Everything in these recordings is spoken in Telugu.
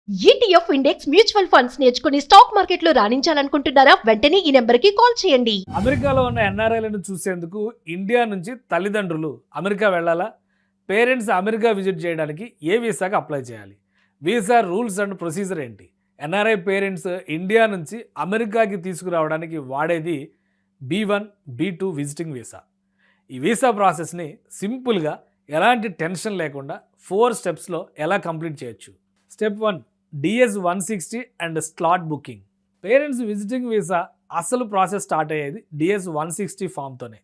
ఈటీఎఫ్ ఇండెక్స్ మ్యూచువల్ ఫండ్స్ నేర్చుకుని స్టాక్ మార్కెట్లో రాణించాలనుకుంటున్నారా? వెంటనే ఈ నెంబర్కి కాల్ చేయండి. అమెరికాలో ఉన్న ఎన్ఆర్ఐలను చూసేందుకు ఇండియా నుంచి తల్లిదండ్రులు అమెరికా వెళ్ళాలా? పేరెంట్స్ అమెరికా విజిట్ చేయడానికి ఏ వీసాకి అప్లై చేయాలి? వీసా రూల్స్ అండ్ ప్రొసీజర్ ఏంటి? ఎన్ఆర్ఐ పేరెంట్స్ ఇండియా నుంచి అమెరికాకి తీసుకురావడానికి వాడేది B1, B2 విజిటింగ్ వీసా. ఈ వీసా ప్రాసెస్ని సింపుల్గా ఎలాంటి టెన్షన్ లేకుండా 4 స్టెప్స్లో ఎలా కంప్లీట్ చేయొచ్చు. Step 1, DS 160 and slot booking. Parents visiting visa అసలు ప్రాసెస్ స్టార్ట్ అయ్యేది DS 160 ఫామ్తోనే.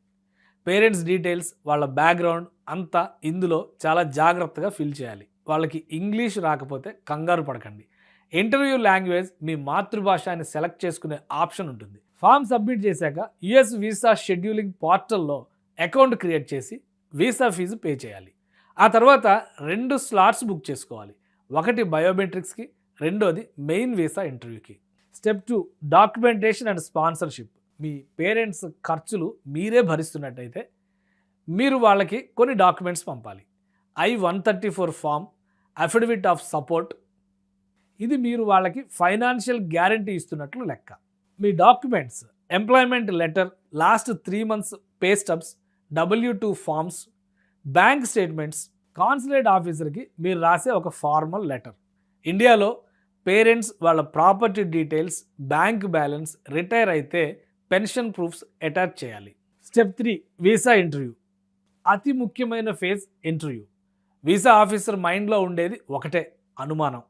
పేరెంట్స్ డీటెయిల్స్, వాళ్ళ బ్యాక్గ్రౌండ్ అంతా ఇందులో చాలా జాగ్రత్తగా ఫిల్ చేయాలి. వాళ్ళకి ఇంగ్లీష్ రాకపోతే కంగారు పడకండి. ఇంటర్వ్యూ లాంగ్వేజ్ మీ మాతృభాష అని సెలెక్ట్ చేసుకునే ఆప్షన్ ఉంటుంది. ఫామ్ సబ్మిట్ చేశాక US వీసా షెడ్యూలింగ్ పోర్టల్లో అకౌంట్ క్రియేట్ చేసి వీసా ఫీజు పే చేయాలి. ఆ తర్వాత 2 స్లాట్స్ బుక్ చేసుకోవాలి. ఒకటి బయోమెట్రిక్స్కి, రెండోది మెయిన్ వీసా ఇంటర్వ్యూకి. Step 2, documentation and sponsorship. Me parents ఖర్చులు మీరే భరిస్తున్నట్టయితే మీరు వాళ్ళకి కొన్ని డాక్యుమెంట్స్ పంపాలి. I-134 form, affidavit of support. ఇది మీరు వాళ్ళకి ఫైనాన్షియల్ గ్యారంటీ ఇస్తున్నట్లు లెక్క. మీ documents employment letter, last 3 months pay stubs, W2 forms, bank statements, consulate ఆఫీసర్కి మీరు రాసే ఒక ఫార్మల్ లెటర్. ఇండియాలో పేరెంట్స్ వాళ్ళ property details, bank balance, retire అయితే పెన్షన్ ప్రూఫ్స్ అటాచ్ చేయాలి. Step 3, visa interview. అతి ముఖ్యమైన ఫేజ్ ఇంటర్వ్యూ. వీసా ఆఫీసర్ మైండ్లో ఉండేది ఒకటే అనుమానం: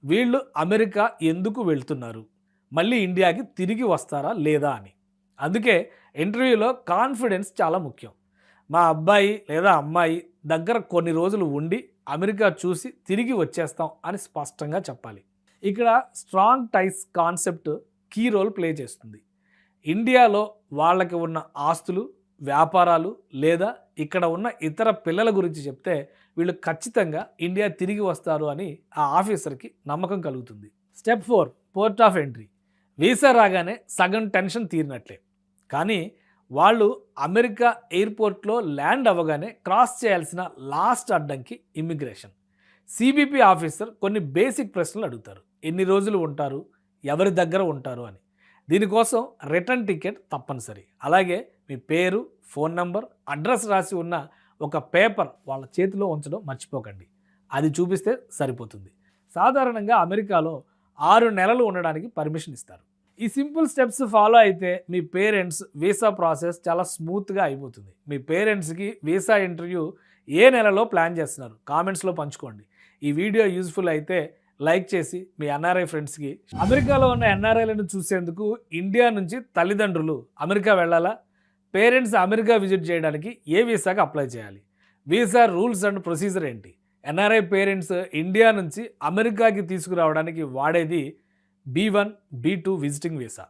వీళ్ళు అమెరికా ఎందుకు వెళ్తున్నారు, మళ్ళీ ఇండియాకి తిరిగి వస్తారా లేదా అని. అందుకే ఇంటర్వ్యూలో కాన్ఫిడెన్స్ చాలా ముఖ్యం. మా అబ్బాయి లేదా అమ్మాయి దగ్గర కొన్ని రోజులు ఉండి అమెరికా చూసి తిరిగి వచ్చేస్తాం అని స్పష్టంగా చెప్పాలి. ఇక్కడ strong టైస్ concept key role play చేస్తుంది. ఇండియాలో వాళ్ళకి ఉన్న ఆస్తులు, వ్యాపారాలు లేదా ఇక్కడ ఉన్న ఇతర పిల్లల గురించి చెప్తే వీళ్ళు ఖచ్చితంగా ఇండియా తిరిగి వస్తారు అని ఆ ఆఫీసర్కి నమ్మకం కలుగుతుంది. Step 4, port of entry. Visa రాగానే సగం టెన్షన్ తీరినట్లే. కానీ వాళ్ళు అమెరికా ఎయిర్పోర్ట్లో ల్యాండ్ అవ్వగానే క్రాస్ చేయాల్సిన లాస్ట్ అడ్డంకి ఇమ్మిగ్రేషన్. CBP ఆఫీసర్ కొన్ని బేసిక్ ప్రశ్నలు అడుగుతారు. ఎన్ని రోజులు ఉంటారు, ఎవరి దగ్గర ఉంటారు అని. దీనికోసం రిటర్న్ టికెట్ తప్పనిసరి. అలాగే మీ పేరు, ఫోన్ నంబర్, అడ్రస్ రాసి ఉన్న ఒక పేపర్ వాళ్ళ చేతిలో ఉంచడం మర్చిపోకండి. అది చూపిస్తే సరిపోతుంది. సాధారణంగా అమెరికాలో 6 నెలలు ఉండడానికి పర్మిషన్ ఇస్తారు. ఈ సింపుల్ స్టెప్స్ ఫాలో అయితే మీ పేరెంట్స్ వీసా ప్రాసెస్ చాలా స్మూత్గా అయిపోతుంది. మీ పేరెంట్స్కి వీసా ఇంటర్వ్యూ ఏ నెలలో ప్లాన్ చేస్తున్నారు కామెంట్స్లో పంచుకోండి. ఈ వీడియో యూజ్ఫుల్ అయితే లైక్ చేసి మీ ఎన్ఆర్ఐ ఫ్రెండ్స్కి. అమెరికాలో ఉన్న ఎన్ఆర్ఐలను చూసేందుకు ఇండియా నుంచి తల్లిదండ్రులు అమెరికా వెళ్ళాలా? పేరెంట్స్ అమెరికా విజిట్ చేయడానికి ఏ వీసాకి అప్లై చేయాలి? వీసా రూల్స్ అండ్ ప్రొసీజర్ ఏంటి? ఎన్ఆర్ఐ పేరెంట్స్ ఇండియా నుంచి అమెరికాకి తీసుకురావడానికి వాడేది B1, B2 విజిటింగ్ వీసా.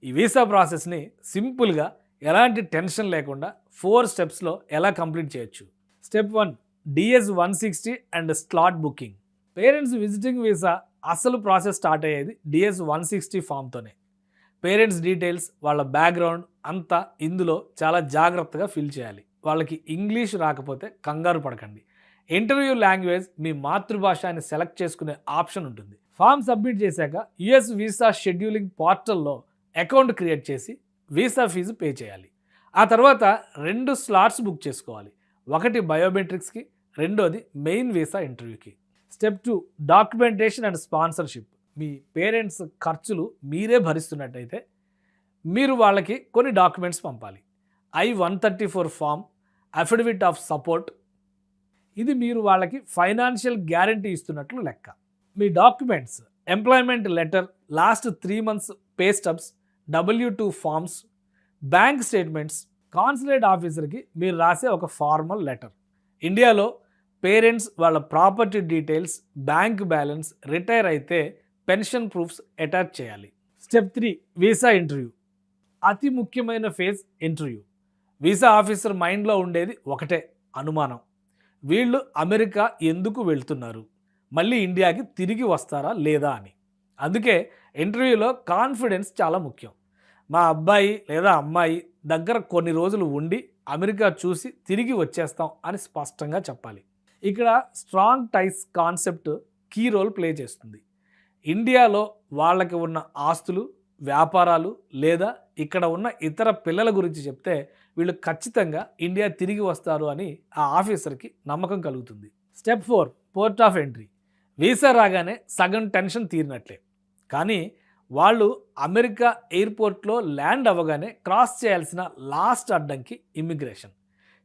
ఈ వీసా ప్రాసెస్ని సింపుల్గా ఎలాంటి టెన్షన్ లేకుండా 4 స్టెప్స్లో ఎలా కంప్లీట్ చేయొచ్చు. Step 1, DS 160 and slot booking. Parents visiting visa అసలు ప్రాసెస్ స్టార్ట్ అయ్యేది DS 160 ఫామ్తోనే. పేరెంట్స్ డీటెయిల్స్, వాళ్ళ బ్యాక్గ్రౌండ్ అంతా ఇందులో చాలా జాగ్రత్తగా ఫిల్ చేయాలి. వాళ్ళకి ఇంగ్లీష్ రాకపోతే కంగారు పడకండి. ఇంటర్వ్యూ లాంగ్వేజ్ మీ మాతృభాష అని సెలెక్ట్ చేసుకునే ఆప్షన్ ఉంటుంది. ఫామ్ సబ్మిట్ చేశాక US వీసా షెడ్యూలింగ్ పోర్టల్లో అకౌంట్ క్రియేట్ చేసి వీసా ఫీజు పే చేయాలి. ఆ తర్వాత 2 స్లాట్స్ బుక్ చేసుకోవాలి. ఒకటి బయోమెట్రిక్స్కి, రెండోది మెయిన్ వీసా ఇంటర్వ్యూకి. Step 2, documentation and sponsorship. Me parents ఖర్చులు మీరే భరిస్తున్నట్టయితే మీరు వాళ్ళకి కొన్ని డాక్యుమెంట్స్ పంపాలి. I-134 form, affidavit of support. ఇది మీరు వాళ్ళకి ఫైనాన్షియల్ గ్యారంటీ ఇస్తున్నట్లు లెక్క. మీ documents employment letter, last 3 months pay stubs, W2 forms, bank statements, consulate ఆఫీసర్కి మీరు రాసే ఒక ఫార్మల్ లెటర్. ఇండియాలో పేరెంట్స్ వాళ్ళ property details, bank balance, retire అయితే పెన్షన్ ప్రూఫ్స్ అటాచ్ చేయాలి. Step 3, visa interview. అతి ముఖ్యమైన ఫేజ్ ఇంటర్వ్యూ. వీసా ఆఫీసర్ మైండ్లో ఉండేది ఒకటే అనుమానం: వీళ్ళు అమెరికా ఎందుకు వెళ్తున్నారు, మళ్ళీ ఇండియాకి తిరిగి వస్తారా లేదా అని. అందుకే ఇంటర్వ్యూలో కాన్ఫిడెన్స్ చాలా ముఖ్యం. మా అబ్బాయి లేదా అమ్మాయి దగ్గర కొన్ని రోజులు ఉండి అమెరికా చూసి తిరిగి వచ్చేస్తాం అని స్పష్టంగా చెప్పాలి. ఇక్కడ strong టైస్ concept key role play చేస్తుంది. ఇండియాలో వాళ్ళకి ఉన్న ఆస్తులు, వ్యాపారాలు లేదా ఇక్కడ ఉన్న ఇతర పిల్లల గురించి చెప్తే వీళ్ళు ఖచ్చితంగా ఇండియా తిరిగి వస్తారు అని ఆ ఆఫీసర్కి నమ్మకం కలుగుతుంది. Step 4, port of entry. Visa రాగానే సగం టెన్షన్ తీరినట్లే. కానీ వాళ్ళు అమెరికా ఎయిర్పోర్ట్లో ల్యాండ్ అవ్వగానే క్రాస్ చేయాల్సిన లాస్ట్ అడ్డంకి ఇమ్మిగ్రేషన్.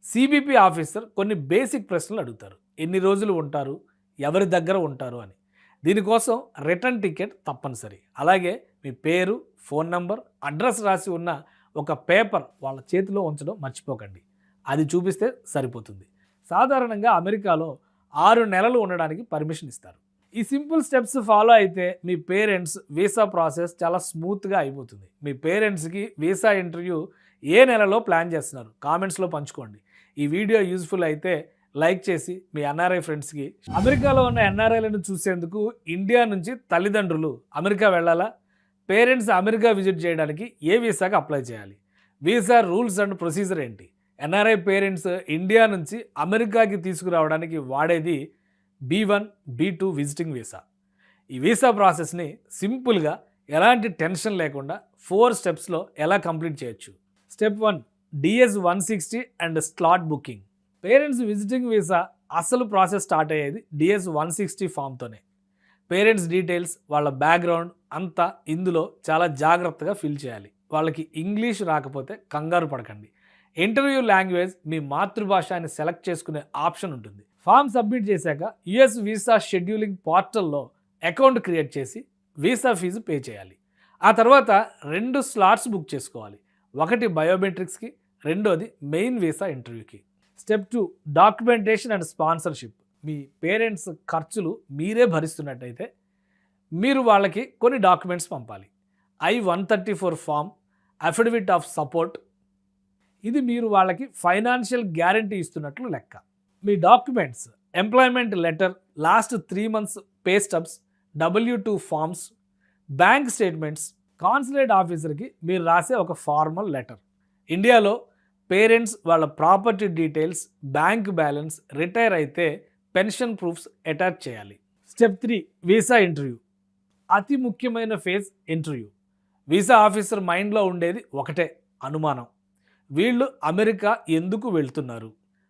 సిబిపి ఆఫీసర్ కొన్ని బేసిక్ ప్రశ్నలు అడుగుతారు. ఎన్ని రోజులు ఉంటారు, ఎవరి దగ్గర ఉంటారు అని. దీనికోసం రిటర్న్ టికెట్ తప్పనిసరి. అలాగే మీ పేరు, ఫోన్ నంబర్, అడ్రస్ రాసి ఉన్న ఒక పేపర్ వాళ్ళ చేతిలో ఉంచడం మర్చిపోకండి. అది చూపిస్తే సరిపోతుంది. సాధారణంగా అమెరికాలో 6 నెలలు ఉండడానికి పర్మిషన్ ఇస్తారు. ఈ సింపుల్ స్టెప్స్ ఫాలో అయితే మీ పేరెంట్స్ వీసా ప్రాసెస్ చాలా స్మూత్గా అయిపోతుంది. మీ పేరెంట్స్కి వీసా ఇంటర్వ్యూ ఏ నెలలో ప్లాన్ చేస్తున్నారు కామెంట్స్లో పంచుకోండి. ఈ వీడియో యూజ్ఫుల్ అయితే లైక్ చేసి మీ ఎన్ఆర్ఐ ఫ్రెండ్స్కి. అమెరికాలో ఉన్న ఎన్ఆర్ఐలను చూసేందుకు ఇండియా నుంచి తల్లిదండ్రులు అమెరికా వెళ్ళాలా? పేరెంట్స్ అమెరికా విజిట్ చేయడానికి ఏ వీసాకి అప్లై చేయాలి? వీసా రూల్స్ అండ్ ప్రొసీజర్ ఏంటి? ఎన్ఆర్ఐ పేరెంట్స్ ఇండియా నుంచి అమెరికాకి తీసుకురావడానికి వాడేది B1, B2 విజిటింగ్ వీసా. ఈ వీసా ప్రాసెస్ని సింపుల్గా ఎలాంటి టెన్షన్ లేకుండా 4 స్టెప్స్లో ఎలా కంప్లీట్ చేయొచ్చు. Step 1, DS-160 and slot booking. Parents visiting visa అసలు ప్రాసెస్ స్టార్ట్ అయ్యేది DS-160 ఫామ్తోనే. పేరెంట్స్ డీటెయిల్స్, వాళ్ళ బ్యాక్గ్రౌండ్ అంతా ఇందులో చాలా జాగ్రత్తగా ఫిల్ చేయాలి. వాళ్ళకి ఇంగ్లీష్ రాకపోతే కంగారు పడకండి. ఇంటర్వ్యూ లాంగ్వేజ్ మీ మాతృభాష అని సెలెక్ట్ చేసుకునే ఆప్షన్ ఉంటుంది. ఫామ్ సబ్మిట్ చేశాక యుఎస్ వీసా షెడ్యూలింగ్ పోర్టల్లో అకౌంట్ క్రియేట్ చేసి వీసా ఫీజు పే చేయాలి. ఆ తర్వాత 2 స్లాట్స్ బుక్ చేసుకోవాలి. ఒకటి బయోమెట్రిక్స్కి, రెండోది మెయిన్ వీసా ఇంటర్వ్యూకి. Step 2, documentation and sponsorship. Me parents ఖర్చులు మీరే భరిస్తున్నట్టయితే మీరు వాళ్ళకి కొన్ని డాక్యుమెంట్స్ పంపాలి. I-134 form, affidavit of support. ఇది మీరు వాళ్ళకి ఫైనాన్షియల్ గ్యారంటీ ఇస్తున్నట్లు లెక్క. మీ documents employment letter, last 3 months pay stubs, W2 forms, bank statements, consulate ఆఫీసర్కి మీరు రాసే ఒక ఫార్మల్ లెటర్. ఇండియాలో పేరెంట్స్ వాళ్ళ property details, bank balance, retire అయితే పెన్షన్ ప్రూఫ్స్ అటాచ్ చేయాలి. Step 3, visa interview. అతి ముఖ్యమైన ఫేజ్ ఇంటర్వ్యూ. వీసా ఆఫీసర్ మైండ్లో ఉండేది ఒకటే అనుమానం. వీళ్ళు అమెరికా ఎందుకు వెళ్తున్నారు,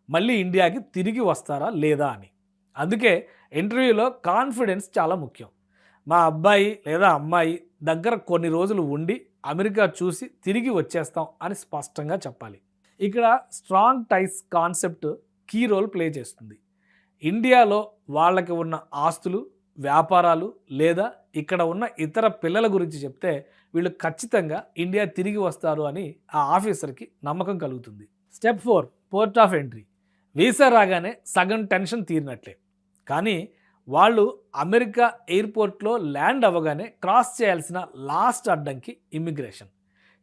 మళ్ళీ ఇండియాకి తిరిగి వస్తారా లేదా అని. అందుకే ఇంటర్వ్యూలో కాన్ఫిడెన్స్ చాలా ముఖ్యం. మా అబ్బాయి లేదా అమ్మాయి దగ్గర కొన్ని రోజులు ఉండి అమెరికా చూసి తిరిగి వచ్చేస్తాం అని స్పష్టంగా చెప్పాలి. ఇక్కడ strong టైస్ concept key role play చేస్తుంది. ఇండియాలో వాళ్ళకి ఉన్న ఆస్తులు, వ్యాపారాలు లేదా ఇక్కడ ఉన్న ఇతర పిల్లల గురించి చెప్తే వీళ్ళు ఖచ్చితంగా ఇండియా తిరిగి వస్తారు అని ఆ ఆఫీసర్కి నమ్మకం కలుగుతుంది. Step 4, port of entry. Visa రాగానే సగం టెన్షన్ తీరినట్లే. కానీ వాళ్ళు అమెరికా ఎయిర్పోర్ట్లో ల్యాండ్ అవ్వగానే క్రాస్ చేయాల్సిన లాస్ట్ అడ్డంకి ఇమ్మిగ్రేషన్.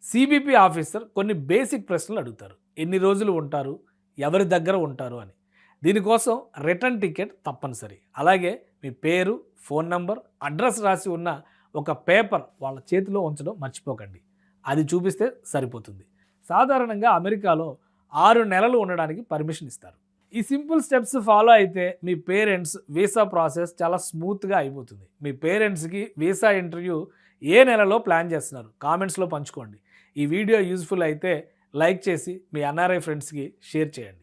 సిబిపి ఆఫీసర్ కొన్ని బేసిక్ ప్రశ్నలు అడుగుతారు. ఎన్ని రోజులు ఉంటారు, ఎవరి దగ్గర ఉంటారు అని. దీనికోసం రిటర్న్ టికెట్ తప్పనిసరి. అలాగే మీ పేరు, ఫోన్ నంబర్, అడ్రస్ రాసి ఉన్న ఒక పేపర్ వాళ్ళ చేతిలో ఉంచడం మర్చిపోకండి. అది చూపిస్తే సరిపోతుంది. సాధారణంగా అమెరికాలో 6 నెలలు ఉండడానికి పర్మిషన్ ఇస్తారు. ఈ సింపుల్ స్టెప్స్ ఫాలో అయితే మీ పేరెంట్స్ వీసా ప్రాసెస్ చాలా స్మూత్గా అయిపోతుంది. మీ పేరెంట్స్కి వీసా ఇంటర్వ్యూ ఏ నెలలో ప్లాన్ చేస్తున్నారు కామెంట్స్లో పంచుకోండి. ఈ వీడియో యూజ్ఫుల్ అయితే లైక్ చేసి మీ ఎన్ఆర్ఐ ఫ్రెండ్స్కి షేర్ చేయండి.